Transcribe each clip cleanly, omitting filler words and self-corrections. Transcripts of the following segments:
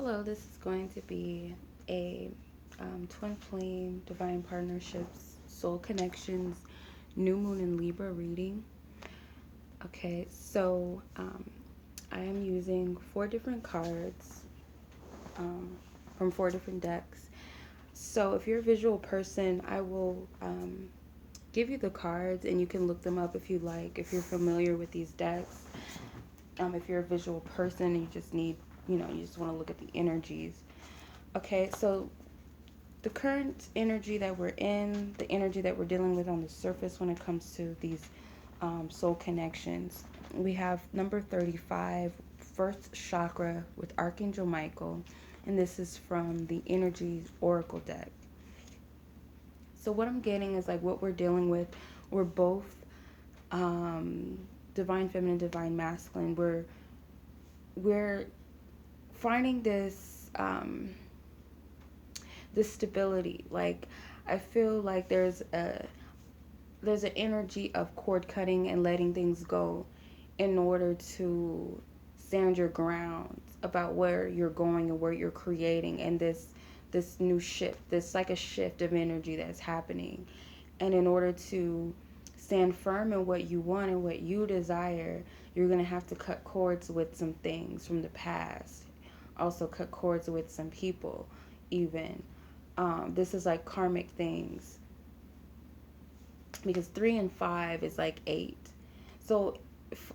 Hello, this is going to be a twin flame, divine partnerships, soul connections, new moon in Libra reading. Okay, so I am using four different cards from four different decks. So if you're a visual person, I will give you the cards and you can look them up if you like, if you're familiar with these decks. If you're a visual person and you just need, you just want to look at the energies. Okay, so the current energy that we're in, the energy that we're dealing with on the surface when it comes to these soul connections. We have number 35, first chakra with Archangel Michael, and this is from the Energy Oracle deck. So what I'm getting is like what we're dealing with. We're both divine feminine, divine masculine. We're finding this stability. Like I feel like there's an energy of cord cutting and letting things go in order to stand your ground about where you're going and where you're creating, and this new shift, this like a shift of energy that's happening. And in order to stand firm in what you want and what you desire, you're going to have to cut cords with some things from the past. Also cut cords with some people even. This is like karmic things, because 3 and 5 is like 8. So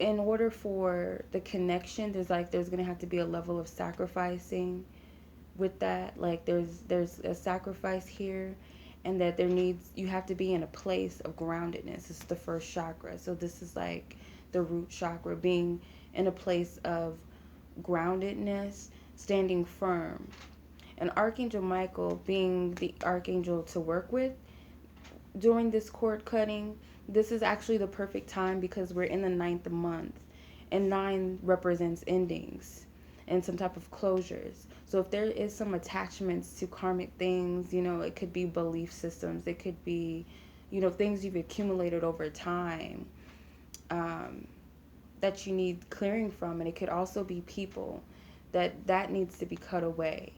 in order for the connection, there's gonna have to be a level of sacrificing with that. Like there's a sacrifice here, and that you have to be in a place of groundedness. It's the first chakra, so this is like the root chakra, being in a place of groundedness, standing firm. And Archangel Michael being the archangel to work with during this cord cutting, this is actually the perfect time because we're in the ninth month, and 9 represents endings and some type of closures. So if there is some attachments to karmic things, it could be belief systems, it could be, things you've accumulated over time that you need clearing from, and it could also be people that needs to be cut away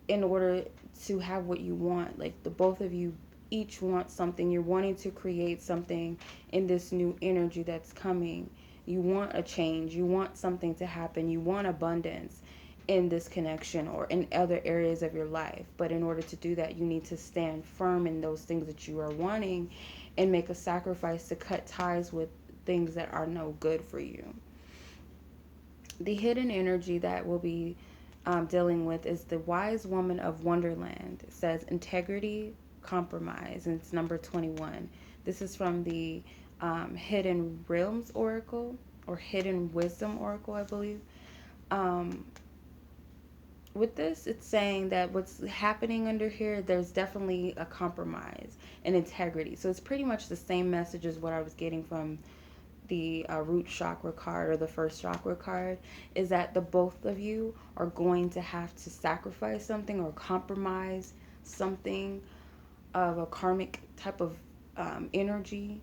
in order to have what you want. Like the both of you each want something. You're wanting to create something in this new energy that's coming. You want a change. You want something to happen. You want abundance in this connection or in other areas of your life. But in order to do that, you need to stand firm in those things that you are wanting and make a sacrifice to cut ties with things that are no good for you. The hidden energy that we'll be dealing with is the Wise Woman of Wonderland. It says integrity, compromise, and it's number 21. This is from the Hidden Realms Oracle, or Hidden Wisdom Oracle, I believe. With this, it's saying that what's happening under here, there's definitely a compromise and integrity. So it's pretty much the same message as what I was getting from the root chakra card, or the first chakra card, is that the both of you are going to have to sacrifice something or compromise something of a karmic type of energy,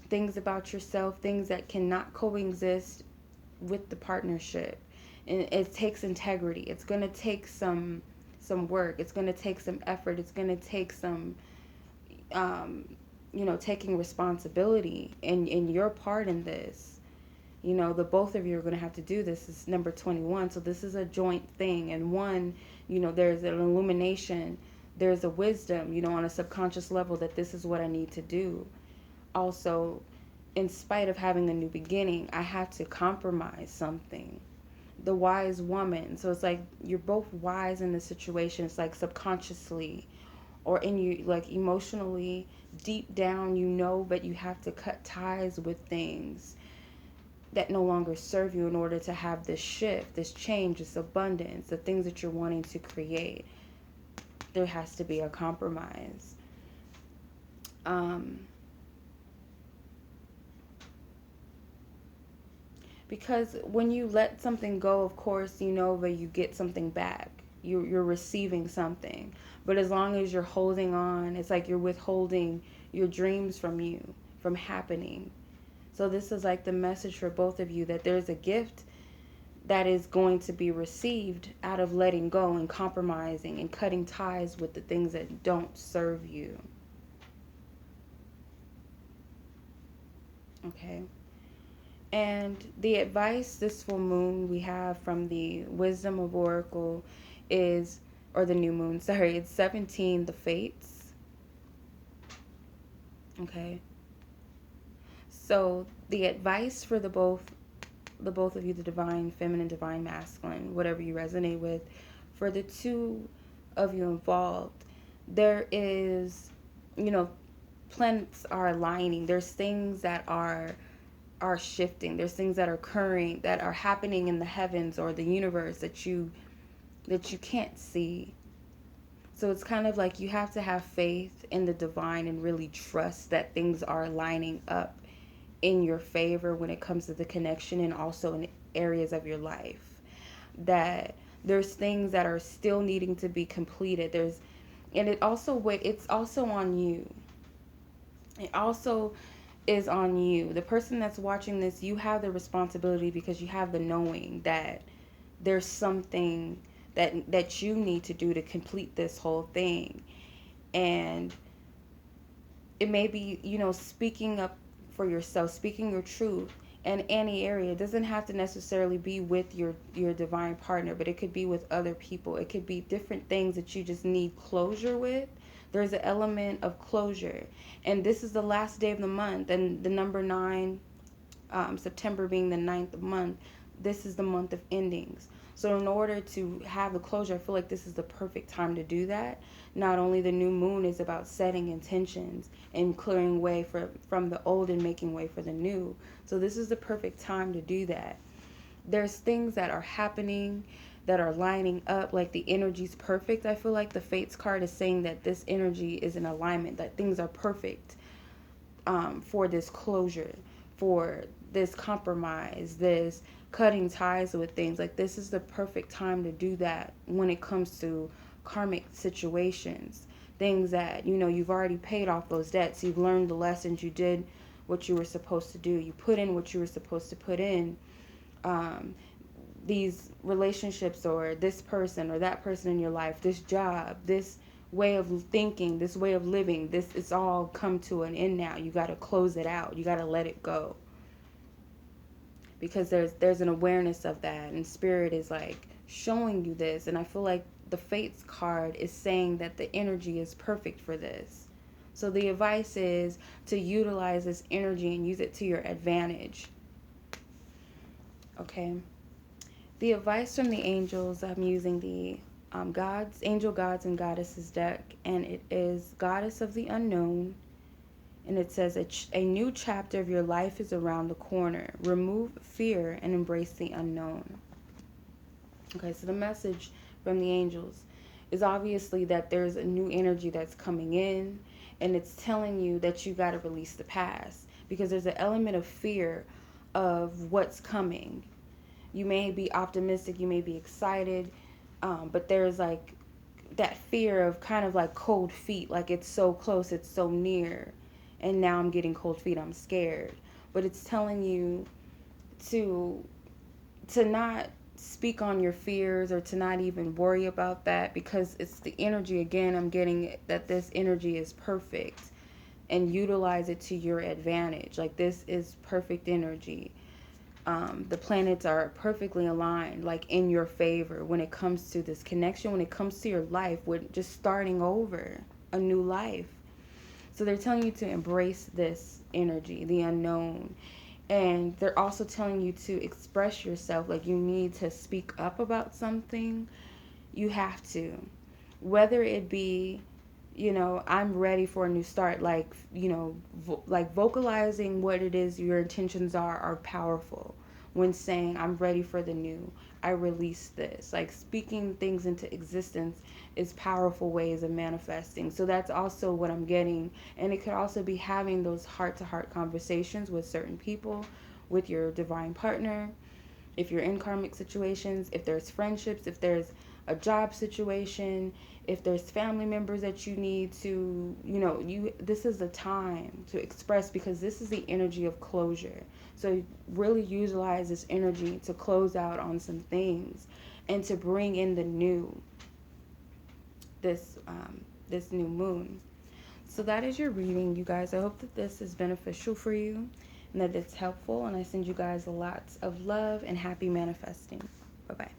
things about yourself, things that cannot coexist with the partnership. And it takes integrity. It's going to take some work. It's going to take some effort. It's going to take some taking responsibility in your part in this. The both of you are going to have to do this. Is number 21. So this is a joint thing. And one, there's an illumination, there's a wisdom, on a subconscious level, that this is what I need to do. Also, in spite of having a new beginning, I have to compromise something. The wise woman. So it's like you're both wise in the situation. It's like subconsciously or in you, like emotionally, deep down, but you have to cut ties with things that no longer serve you in order to have this shift, this change, this abundance, the things that you're wanting to create. There has to be a compromise. Because when you let something go, of course, that you get something back. You're receiving something. But as long as you're holding on, it's like you're withholding your dreams from happening. So this is like the message for both of you, that there's a gift that is going to be received out of letting go and compromising and cutting ties with the things that don't serve you. Okay. And the advice this full moon we have from the Wisdom of Oracle is, or the new moon, sorry, it's 17, the Fates. Okay. So the advice for the both of you, the divine feminine, divine masculine, whatever you resonate with, for the two of you involved, there is, you know, planets are aligning. There's things that are shifting. There's things that are occurring, that are happening in the heavens or the universe that you can't see. So it's kind of like you have to have faith in the divine and really trust that things are lining up in your favor when it comes to the connection, and also in areas of your life. That there's things that are still needing to be completed. And it's also on you. It also is on you. The person that's watching this, you have the responsibility, because you have the knowing that there's something that you need to do to complete this whole thing. And it may be, speaking up for yourself, speaking your truth in any area. It doesn't have to necessarily be with your divine partner, but it could be with other people. It could be different things that you just need closure with. There's an element of closure. And this is the last day of the month, and the number 9, September being the 9th month, this is the month of endings. So in order to have the closure, I feel like this is the perfect time to do that. Not only the new moon is about setting intentions and clearing way from the old and making way for the new. So this is the perfect time to do that. There's things that are happening that are lining up, like the energy's perfect. I feel like the Fates card is saying that this energy is in alignment, that things are perfect for this closure, for this compromise, this cutting ties with things. Like, this is the perfect time to do that when it comes to karmic situations, things that, you've already paid off those debts, you've learned the lessons, you did what you were supposed to do, you put in what you were supposed to put in. These relationships, or this person or that person in your life, this job, this way of thinking, this way of living, it's all come to an end now. You got to close it out. You got to let it go, because there's an awareness of that, and spirit is like showing you this. And I feel like the Fates card is saying that the energy is perfect for this. So the advice is to utilize this energy and use it to your advantage. Okay. The advice from the angels, I'm using the Angel Gods and Goddesses deck, and it is Goddess of the Unknown. And it says, a new chapter of your life is around the corner. Remove fear and embrace the unknown. Okay, so the message from the angels is obviously that there's a new energy that's coming in, and it's telling you that you got to release the past, because there's an element of fear of what's coming. You may be optimistic, you may be excited, but there's like that fear of kind of like cold feet, like it's so close, it's so near, and now I'm getting cold feet, I'm scared. But it's telling you to not speak on your fears, or to not even worry about that, because it's the energy. Again, I'm getting that this energy is perfect, and utilize it to your advantage. Like, this is perfect energy. The planets are perfectly aligned, like in your favor when it comes to this connection, when it comes to your life, with just starting over a new life. So they're telling you to embrace this energy, the unknown. And they're also telling you to express yourself. Like, you need to speak up about something. You have to. Whether it be, I'm ready for a new start. Like, like vocalizing what it is your intentions are powerful. When saying, I'm ready for the new, I release this. Like, speaking things into existence is powerful ways of manifesting. So that's also what I'm getting. And it could also be having those heart-to-heart conversations with certain people, with your divine partner, if you're in karmic situations, if there's friendships, if there's a job situation, if there's family members that you need to, this is the time to express, because this is the energy of closure. So really utilize this energy to close out on some things and to bring in the new, this new moon. So that is your reading, you guys. I hope that this is beneficial for you and that it's helpful. And I send you guys lots of love and happy manifesting. Bye-bye.